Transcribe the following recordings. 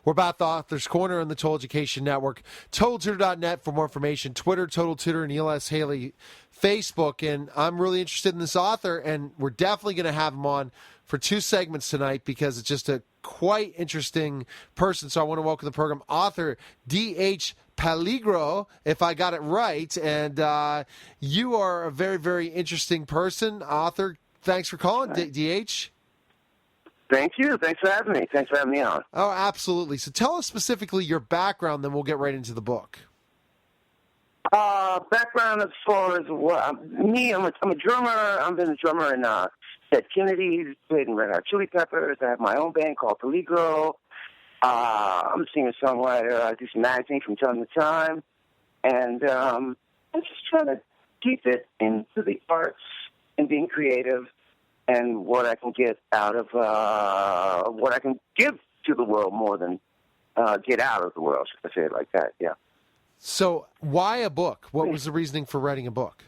We're about the Author's Corner on the Total Education Network. TotalTutor.net for more information. Twitter, Total Tutor, and Neil S. Haley, Facebook. And I'm really interested in this author, and we're definitely going to have him on for 2 segments tonight because it's just a quite interesting person. So I want to welcome the program author D.H. Peligro, if I got it right. And you are a very, very interesting person, author. Thanks for calling, D.H. Thank you. Thanks for having me. Thanks for having me on. Oh, absolutely. So tell us specifically your background, then we'll get right into the book. Background as far as me, I'm a drummer. I've been a drummer in Ted Kennedy's, played in Red Hot Chili Peppers. I have my own band called Peligro. I'm a singer-songwriter. I do some acting from time to time. And I'm just trying to keep it into the arts and being creative and what I can get out of what I can give to the world more than get out of the world, should I say it like that, yeah. So why a book? What was the reasoning for writing a book?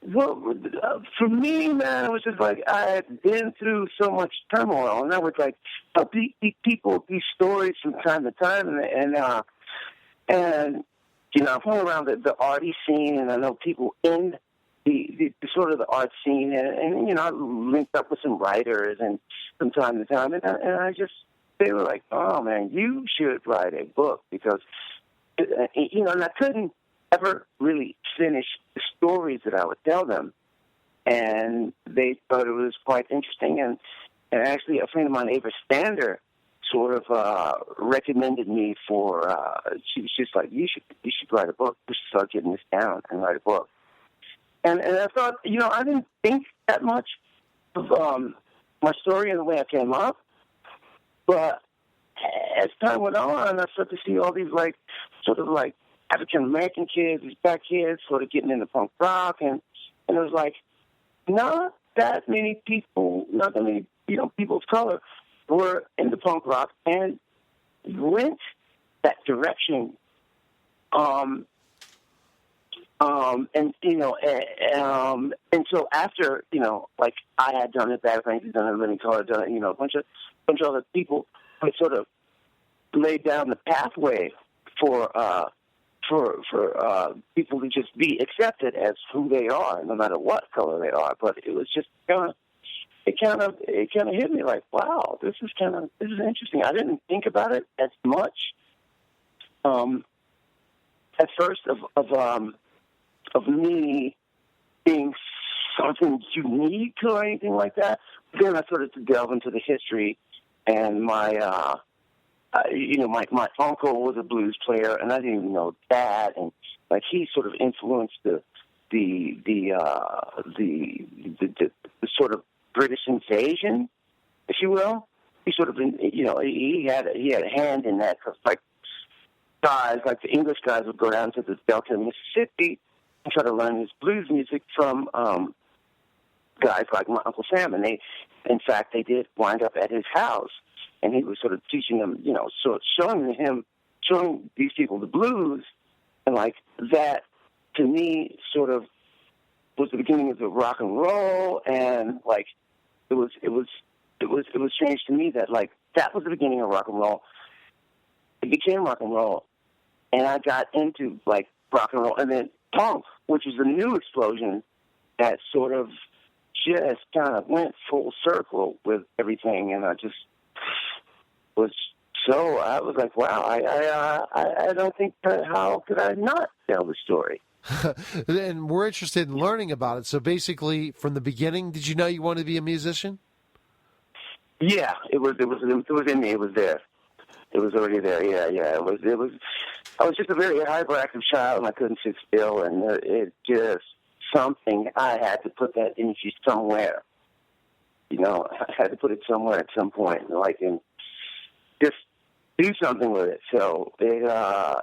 Well, for me, man, it was just like I had been through so much turmoil, and I would like people these stories from time to time, and you know, I'm going around the arty scene, and I know people in the sort of the art scene, and you know, I linked up with some writers, and from time to time, and I just they were like, oh man, you should write a book because you know, and I couldn't ever really finish the stories that I would tell them. And they thought it was quite interesting. And actually, a friend of mine, Ava Stander, sort of recommended me for, she was just like, you should write a book. You should start getting this down and write a book. And I thought, you know, I didn't think that much of my story and the way I came up. But as time went on, I started to see all these, like, sort of like African-American kids, these black kids sort of getting into punk rock. And it was like, not that many people, you know, people of color were into punk rock and went that direction. And, you know, and so after, you know, like I had done it, Bad Frank had done it, Living Color had done it, you know, a bunch of other people who sort of laid down the pathway for people to just be accepted as who they are, no matter what color they are. But it was just it kind of hit me like, wow, this is interesting. I didn't think about it as much at first of me being something unique or anything like that. But then I started to delve into the history, and my you know, my uncle was a blues player, and I didn't even know that. And like he sort of influenced the sort of British invasion, if you will. He sort of, you know, he had a hand in that. Cause like guys, like the English guys, would go down to the Delta of Mississippi and try to learn his blues music from guys like my Uncle Sam, and in fact, they did wind up at his house. And he was sort of teaching them, you know, sort of showing these people the blues, and like that to me sort of was the beginning of the rock and roll, and like it was strange to me that like that was the beginning of rock and roll. It became rock and roll, and I got into like rock and roll, and then punk, which is a new explosion that sort of just kind of went full circle with everything, and I just was so, I was like, wow, I don't think, how could I not tell the story? And we're interested in learning about it. So basically, from the beginning, did you know you wanted to be a musician? Yeah, it was in me. It was there. It was already there. Yeah. It was. I was just a very hyperactive child, and I couldn't sit still, and it just something. I had to put that energy somewhere. You know, I had to put it somewhere at some point, like, and just do something with it. So I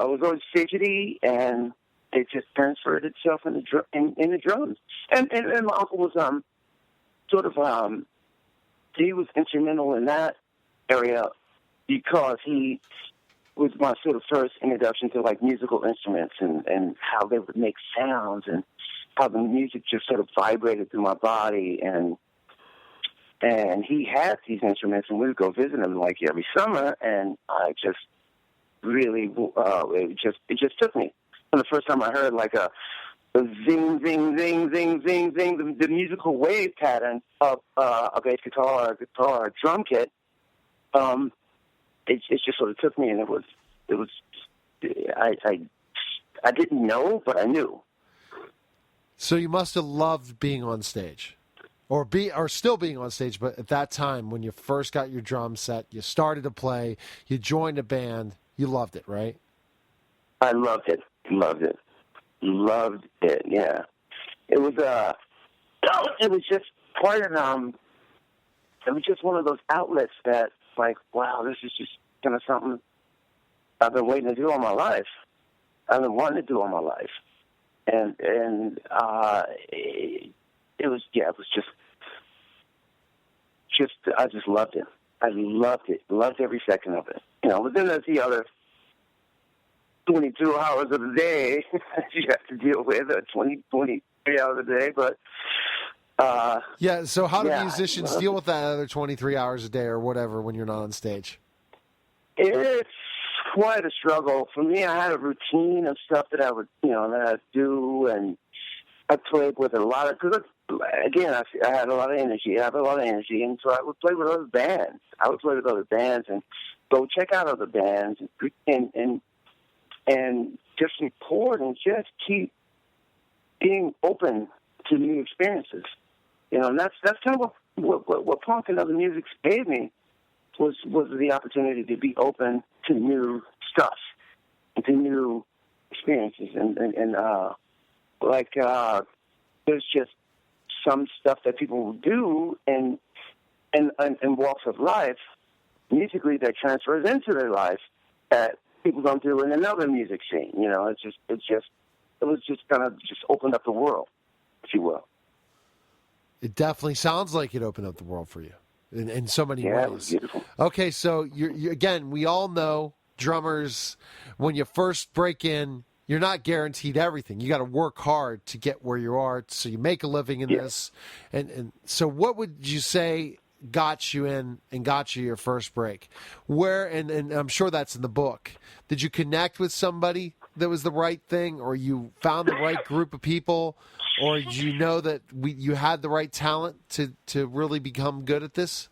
was always fidgety, and it just transferred itself in the drums. And my uncle was sort of he was instrumental in that area because he was my sort of first introduction to like musical instruments and how they would make sounds and how the music just sort of vibrated through my body. And And he had these instruments, and we would go visit him like every summer. And I just really, it just took me. And the first time I heard like a zing, zing, zing, zing, zing, zing, the musical wave pattern of a bass guitar, drum kit, it just sort of took me, and it was, I didn't know, but I knew. So you must have loved being on stage, or still being on stage. But at that time, when you first got your drum set, you started to play, you joined a band, you loved it, right? I loved it. Yeah, it was just quite an it was just one of those outlets that, like, wow, this is just kind of something I've been waiting to do all my life. I've been wanting to do all my life, and it was just I just loved it. I loved every second of it. But then there's the other 22 hours of the day you have to deal with, 23 hours a day, but yeah, so how do musicians deal with that other 23 hours a day or whatever when you're not on stage? It's quite a struggle. For me, I had a routine of stuff that I would, that I'd do, and I played with a lot of, because again, I had a lot of energy. I have a lot of energy, and so I would play with other bands. And go check out other bands and just record and just keep being open to new experiences. And that's kind of what punk and other music gave me was the opportunity to be open to new stuff and to new experiences. And there's just some stuff that people will do in walks of life musically that transfers into their life that people don't do in another music scene. It was just kind of just opened up the world, if you will. It definitely sounds like it opened up the world for you in so many ways. It was beautiful. Okay, so you again, we all know drummers, when you first break in, you're not guaranteed everything. You got to work hard to get where you are, so you make a living in this. And so what would you say got you in and got you your first break? Where, and I'm sure that's in the book, did you connect with somebody that was the right thing, or you found the right group of people, or did you know that you had the right talent to really become good at this?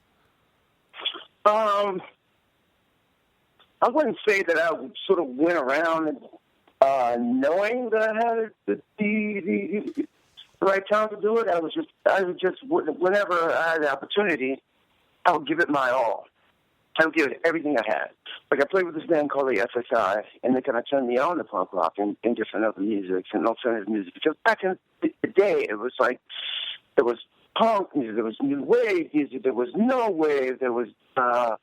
I wouldn't say that I sort of went around knowing that I had the right time to do it. I would just whenever I had the opportunity, I would give it my all. I would give it everything I had. Like, I played with this band called the SSI, and they kind of turned me on to punk rock and different other music and alternative music. Because back in the day, it was like, there was punk music, there was new wave music, there was no wave, there was pop,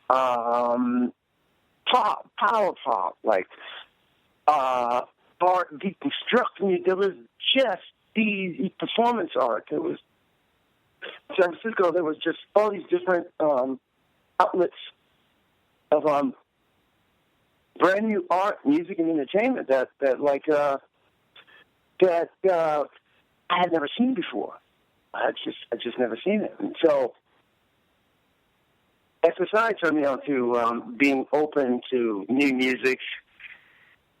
power pop, like art, deconstruct music. There was just the performance art. There was San Francisco. There was just all these different outlets of brand new art, music, and entertainment that I had never seen before. I just never seen it. And so SSI turned me on to being open to new music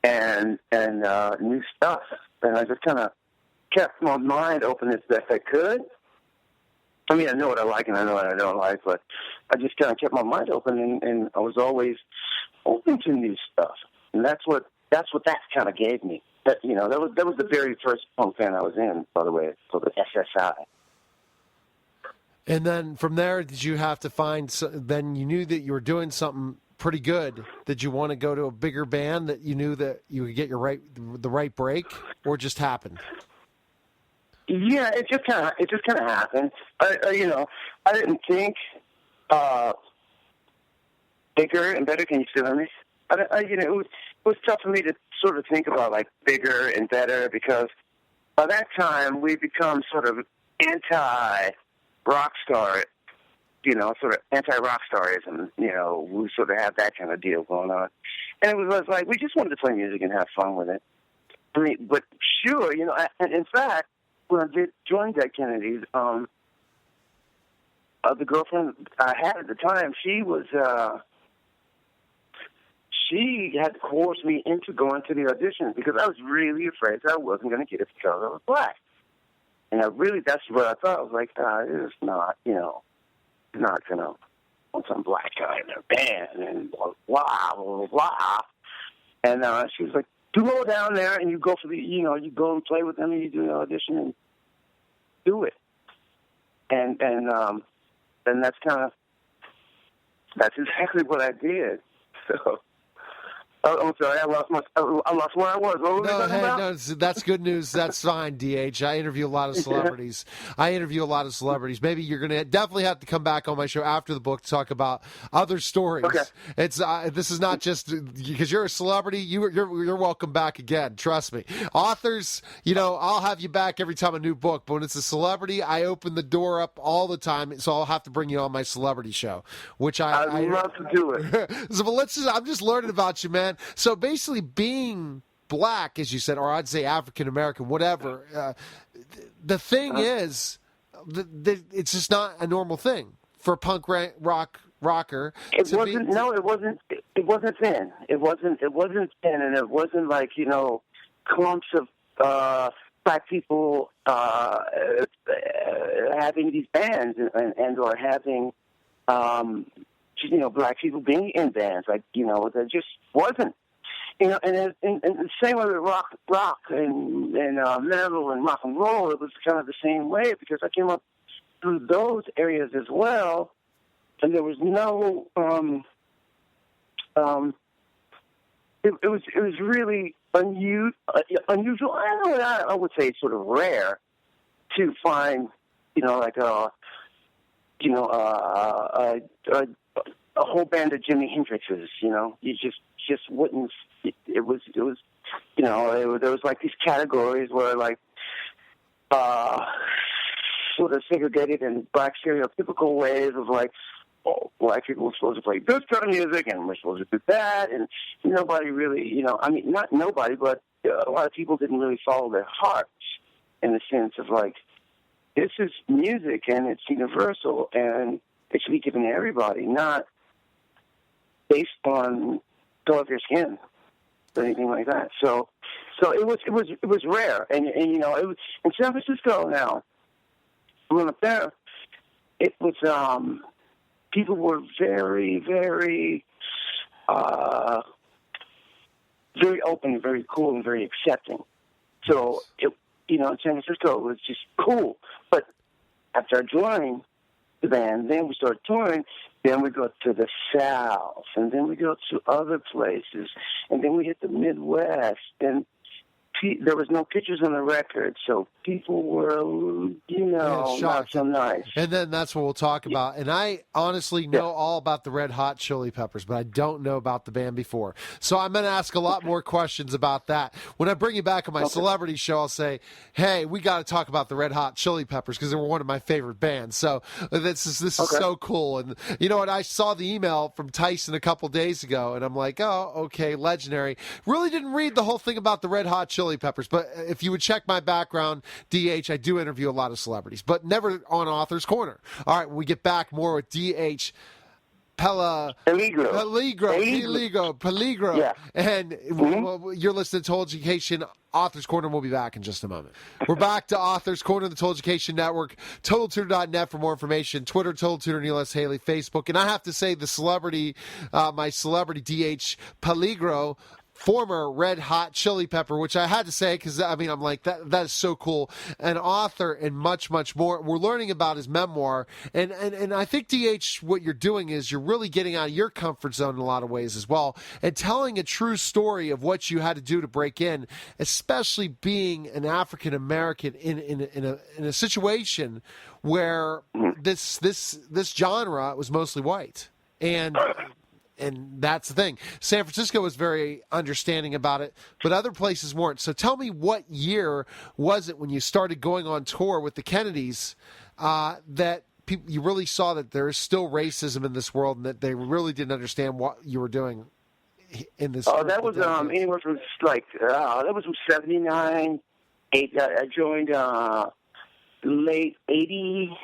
and new stuff. And I just kind of kept my mind open as best I could. I mean, I know what I like and I know what I don't like, but I just kind of kept my mind open, and I was always open to new stuff. And that's what that kind of gave me. That was the very first punk band I was in, by the way, for the SSI. And then from there, did you have to find? Then you knew that you were doing something pretty good. Did you want to go to a bigger band that you knew that you would get the right break, or it just happened? Yeah, it just kind of happened. I didn't think bigger and better. Can you still hear me? It was tough for me to sort of think about like bigger and better, because by that time we become sort of anti-rock star, sort of anti-rock starism. We sort of have that kind of deal going on, and it was like we just wanted to play music and have fun with it. I mean, but sure, and in fact, when I did join Dead Kennedys, the girlfriend I had at the time, she was she had to coerce me into going to the audition because I was really afraid that I wasn't going to get it because I was black. And that's what I thought. I was like, it's not, not going to want some black guy in their band and blah, blah, blah, blah. And she was like, you go down there and you go for you go and play with them and you do the audition and do it. And that's exactly what I did. So, I'm sorry, I lost where I was. What were we talking about? No, that's good news. That's fine, DH. I interview a lot of celebrities. Maybe you're going to definitely have to come back on my show after the book to talk about other stories. Okay. It's this is not just because you're a celebrity. You're welcome back again. Trust me. Authors, I'll have you back every time a new book. But when it's a celebrity, I open the door up all the time. So I'll have to bring you on my celebrity show, which I'd love to do it. So, but I'm just learning about you, man. So basically, being black, as you said, or I'd say African American, whatever. The thing is, it's just not a normal thing for a punk rocker. It wasn't. No, it wasn't. It wasn't thin. It wasn't thin, and it wasn't like clumps of black people having these bands and or having. Black people being in bands, that just wasn't, and the same way with rock and metal and rock and roll, it was kind of the same way because I came up through those areas as well, and there was no, it was really unusual. I would say sort of rare to find, a whole band of Jimi Hendrixes, you just wouldn't. It was, there was like these categories where like, sort of segregated in black stereotypical ways of like, black people were supposed to play this kind of music and we're supposed to do that, and nobody really, not nobody, but a lot of people didn't really follow their hearts in the sense of like, this is music and it's universal and it should be given to everybody, not based on color of your skin or anything like that. So it was rare, and it was in San Francisco. Now, when up there, it was people were very, very, very open, very cool, and very accepting. So in San Francisco, it was just cool. But after I joined the band, then we started touring. Then we go to the South, and then we go to other places, and then we hit the Midwest, and there was no pictures on the record, so people were, not so nice. And then that's what we'll talk about. And I honestly know all about the Red Hot Chili Peppers, but I don't know about the band before. So I'm going to ask a lot more questions about that. When I bring you back on my celebrity show, I'll say, hey, we got to talk about the Red Hot Chili Peppers because they were one of my favorite bands. So this is so cool. And you know what? I saw the email from Tyson a couple days ago, and I'm like, oh, okay, legendary. Really didn't read the whole thing about the Red Hot Chili Peppers, but if you would check my background, DH, I do interview a lot of celebrities, but never on Author's Corner. All right, when we get back, more with DH Peligro. Yeah. And you're listening to Total Education, Author's Corner. We'll be back in just a moment. We're back to Author's Corner, the Total Education Network, TotalTutor.net for more information, Twitter, Total Tutor, Neil S. Haley, Facebook. And I have to say, the celebrity, my celebrity DH Peligro, former Red Hot Chili Pepper, which I had to say because, I'm like, that is so cool. An author and much, much more. We're learning about his memoir. And I think, DH, what you're doing is you're really getting out of your comfort zone in a lot of ways as well and telling a true story of what you had to do to break in, especially being an African American in a situation where this genre was mostly white. And that's the thing. San Francisco was very understanding about it, but other places weren't. So tell me, what year was it when you started going on tour with the Kennedys that you really saw that there is still racism in this world and that they really didn't understand what you were doing in this? Oh, that was anywhere from that was from 79, 8. I joined late 80.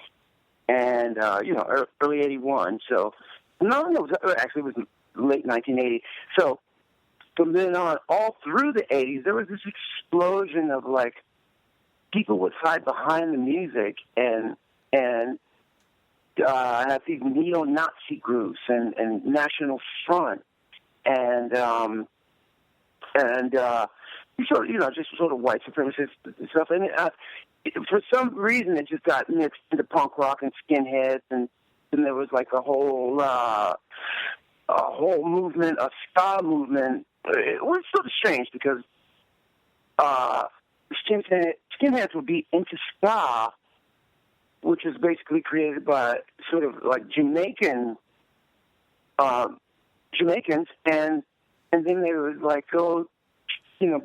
and early '81. So no, actually it was late 1980. So from then on, all through the '80s, there was this explosion of like people would hide behind the music and have these neo-Nazi groups and National Front and just sort of white supremacist stuff. And for some reason, it just got mixed into punk rock and skinheads, and then there was like a whole movement, a ska movement. It was sort of strange because skinheads would be into ska, which was basically created by sort of like Jamaicans, and then they would like go,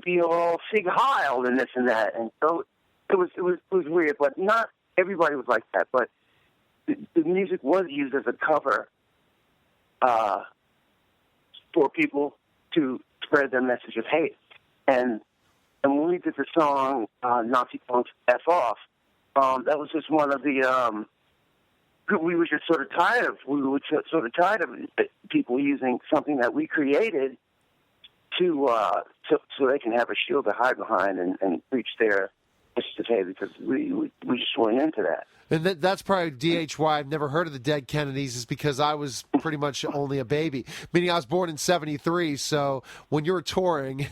be all Sig Heil and this and that, and so it was weird, but not everybody was like that. But the music was used as a cover for people to spread their message of hate, and when we did the song Nazi Punks F Off, that was just one of the. We were just sort of tired of. We were sort of tired of people using something that we created so they can have a shield to hide behind and reach their message of hate, because we just weren't into that. And that's probably DH why I've never heard of the Dead Kennedys, is because I was pretty much only a baby. Meaning I was born in '73, so when you were touring,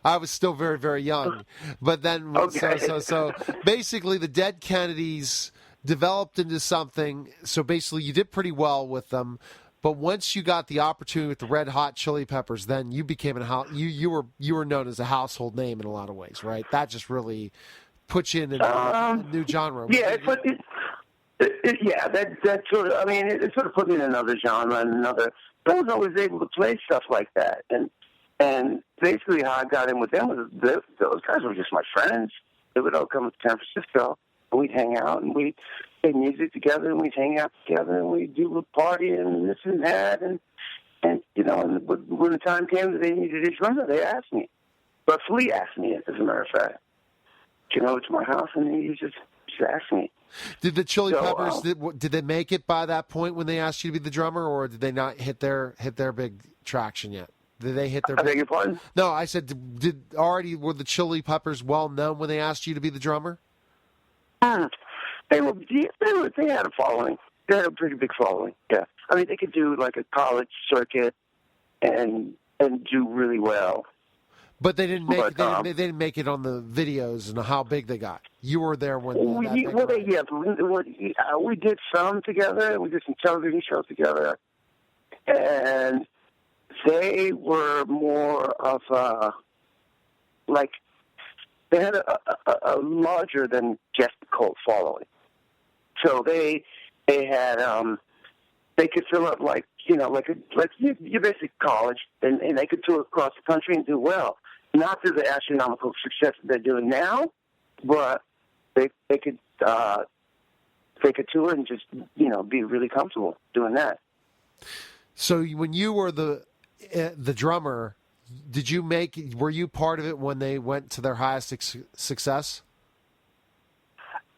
I was still very, very young. But then, okay. so basically the Dead Kennedys developed into something. So basically you did pretty well with them. But once you got the opportunity with the Red Hot Chili Peppers, then you became you were known as a household name in a lot of ways, right? That just really put you in a new genre. Yeah, that sort of. I mean, it sort of put me in another genre and another. But I was always able to play stuff like that, and basically how I got in with them was those guys were just my friends. They would all come to San Francisco, and we'd hang out, and we'd play music together, and we'd hang out together, and we'd do a party and this and that, and and when the time came that they needed a drummer, they asked me. But Flea asked me, as a matter of fact. Came over to my house, and he just asked me. Did the Chili Peppers did they make it by that point when they asked you to be the drummer, or did they not hit their big traction yet? Did they hit their? I beg your pardon? No, I said were the Chili Peppers well known when they asked you to be the drummer? They had a following. They had a pretty big following. Yeah, I mean they could do like a college circuit and do really well. But they didn't make they didn't make it on the videos and how big they got. You were there when we did some together. We did some television shows together, and they were more of they had a larger than just a cult following. So they had they could fill up like your basic college, and they could tour across the country and do well. Not through the astronomical success that they're doing now, but they could tour and just be really comfortable doing that. So when you were the drummer, were you part of it when they went to their highest success?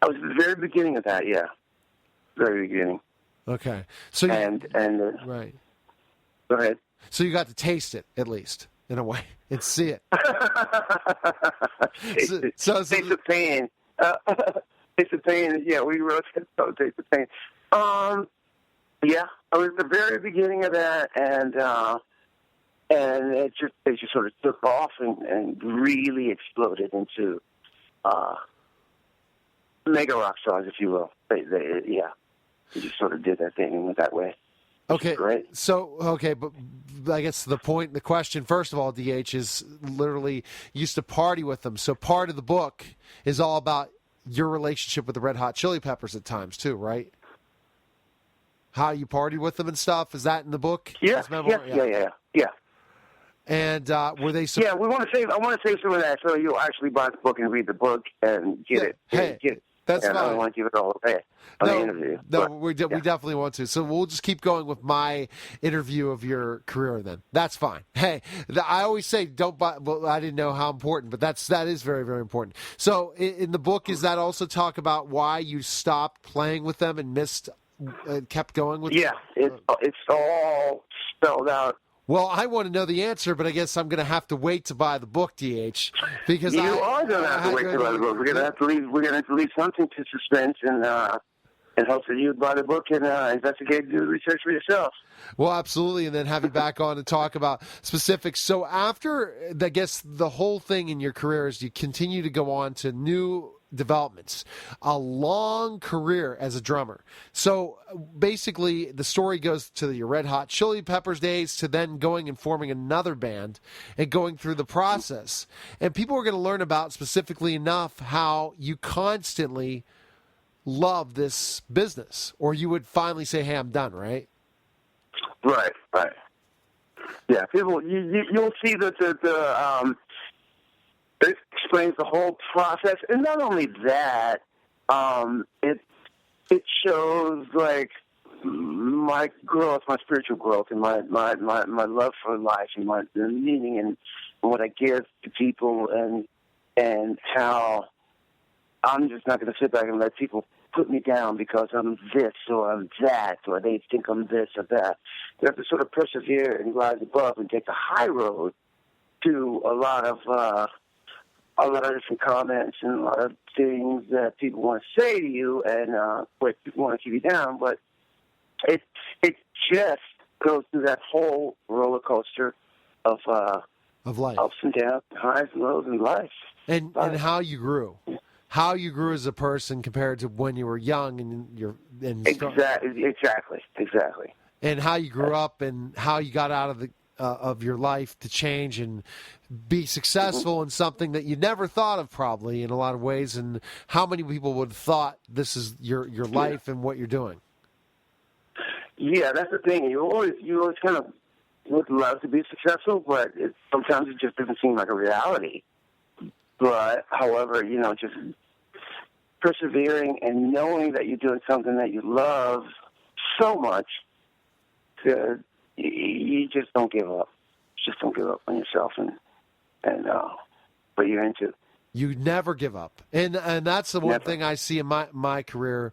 I was at the very beginning of that, yeah, very beginning. Okay, so right. Go ahead. So you got to taste it at least in a way and see it. Taste the pain. Taste the pain. Yeah, we wrote it. So taste the pain. Yeah, I was at the very beginning of that, and it just sort of took off and really exploded into mega rock stars, if you will. They just sort of did that thing and went that way. Okay, great. So, but I guess the question, first of all, DH, is literally used to party with them. So part of the book is all about your relationship with the Red Hot Chili Peppers at times, too, right? How you partied with them and stuff. Is that in the book? Yeah. And were they? I want to save some of that, so you'll actually buy the book and read the book and get it. That's and fine. I don't want to give it all away on the interview. No, but, we definitely want to. So we'll just keep going with my interview of your career then. That's fine. Hey, I always say don't buy. Well, I didn't know how important, but that is very, very important. So in the book, is that also talk about why you stopped playing with them and missed, kept going with? Yeah, it's all spelled out. Well, I want to know the answer, but I guess I'm going to have to wait to buy the book, DH, because You are going to have to wait to buy the book. We're going to have to leave. We're going to have to leave something to suspense, and hope that you buy the book and investigate, do the research for yourself. Well, absolutely, and then have you back on to talk about specifics. So after, I guess, the whole thing in your career is you continue to go on to new developments, a long career as a drummer. So basically the story goes to your Red Hot Chili Peppers days to then going and forming another band and going through the process. And people are going to learn about specifically enough how you constantly love this business, or you would finally say, hey, I'm done, right? Right. Yeah, people, you'll see that it explains the whole process, and not only that, it shows like my growth, my spiritual growth, and my love for life, and the meaning and what I give to people, and how I'm just not going to sit back and let people put me down because I'm this or I'm that, or they think I'm this or that. You have to sort of persevere and rise above and take the high road to a lot of different comments and a lot of things that people want to say to you and where people want to keep you down. But it just goes through that whole roller coaster of life, ups and downs, highs and lows in life, and how you grew. How you grew as a person compared to when you were young exactly, and how you grew up and how you got out of your life to change and be successful in something that you never thought of, probably in a lot of ways, and how many people would have thought this is your life and what you're doing. Yeah, that's the thing. You always kind of would love to be successful, but sometimes it just doesn't seem like a reality. But, however, just persevering and knowing that you're doing something that you love so much, you just don't give up. Just don't give up on yourself and what you're into. You never give up. And that's the one thing I see in my career.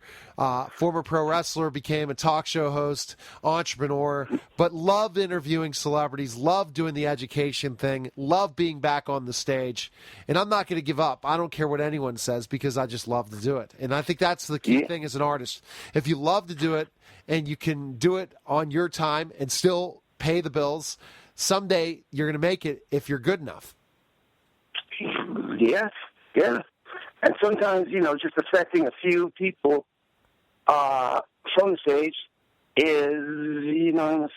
Former pro wrestler, became a talk show host, entrepreneur, but loved interviewing celebrities, loved doing the education thing, loved being back on the stage. And I'm not going to give up. I don't care what anyone says because I just love to do it. And I think that's the key thing as an artist. If you love to do it and you can do it on your time and still pay the bills, someday you're going to make it if you're good enough. Yeah. And sometimes, just affecting a few people from the stage is,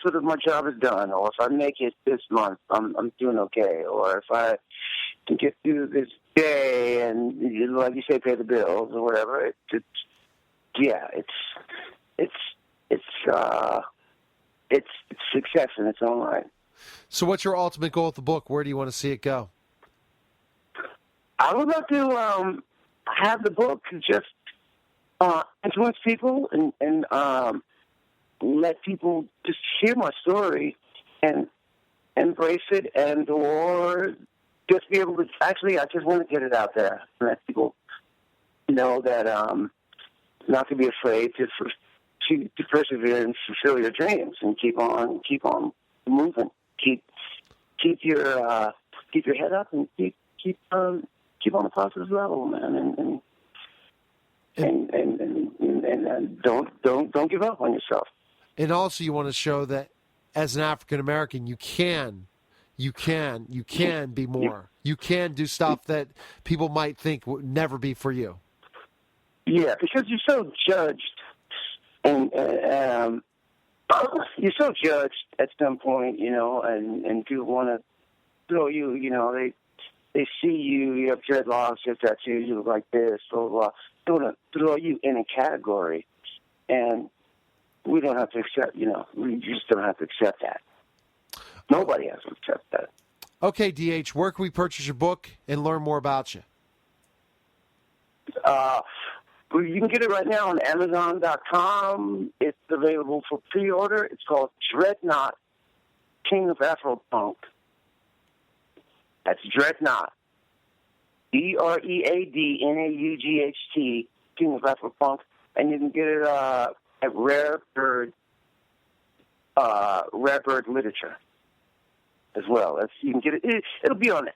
sort of my job is done. Or if I make it this month, I'm doing okay. Or if I can get through this day and, like you say, pay the bills or whatever, it's success in its own right. So what's your ultimate goal with the book? Where do you want to see it go? I would love to have the book just influence people and let people just hear my story and embrace it, and or just be able to. Actually, I just want to get it out there and let people know that not to be afraid to persevere and fulfill your dreams and keep on moving. Keep your head up and keep on a positive level, man, and don't give up on yourself. And also, you want to show that as an African American, you can be more. You can do stuff that people might think would never be for you. Yeah, because you're so judged, and you're so judged at some point, and people want to throw you, They see you have dreadlocks, you have tattoos, you look like this, blah, blah, blah. Throw you in a category. And we don't have to accept, we just don't have to accept that. Nobody has to accept that. Okay, DH, where can we purchase your book and learn more about you? Well, you can get it right now on Amazon.com. It's available for pre-order. It's called Dreadnought, King of Afro-Punk. That's Dreadnought. DreadNaught, King of Afro-Punk. And you can get it at Rare Bird Literature as well. You can get it. It'll be on.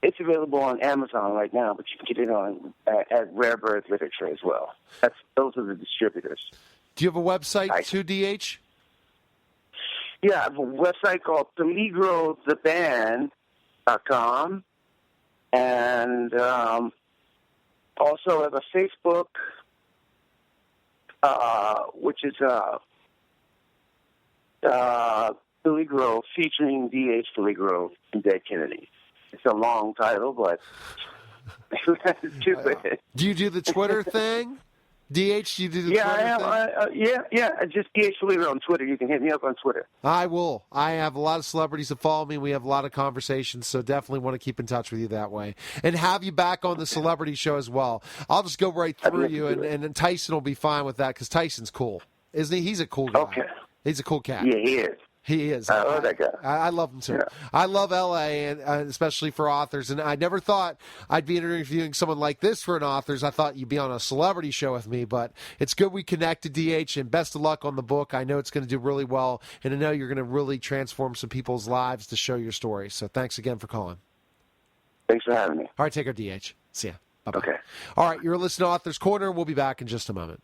It's available on Amazon right now, but you can get it on at Rare Bird Literature as well. Those are the distributors. Do you have a website too, DH? Yeah, I have a website called PeligroTheBand.com, and also have a Facebook, which is Peligro, featuring D.H. Peligro and Dead Kennedy. It's a long title, but it's too bad. Do you do the Twitter thing? DH, you do the Twitter thing? Yeah. Just DH Peligro on Twitter. You can hit me up on Twitter. I will. I have a lot of celebrities that follow me. We have a lot of conversations, so definitely want to keep in touch with you that way. And have you back on the celebrity show as well. I'll just go right through you, and Tyson will be fine with that because Tyson's cool. Isn't he? He's a cool guy. Okay. He's a cool cat. Yeah, he is. He is. I love that guy. I love him too. Yeah. I love L.A. and especially for authors. And I never thought I'd be interviewing someone like this for an authors. I thought you'd be on a celebrity show with me, but it's good we connected, DH. And best of luck on the book. I know it's going to do really well, and I know you're going to really transform some people's lives to show your story. So thanks again for calling. Thanks for having me. All right, take care, DH. See ya. Bye-bye. Okay. All right, you're listening to Author's Corner. We'll be back in just a moment.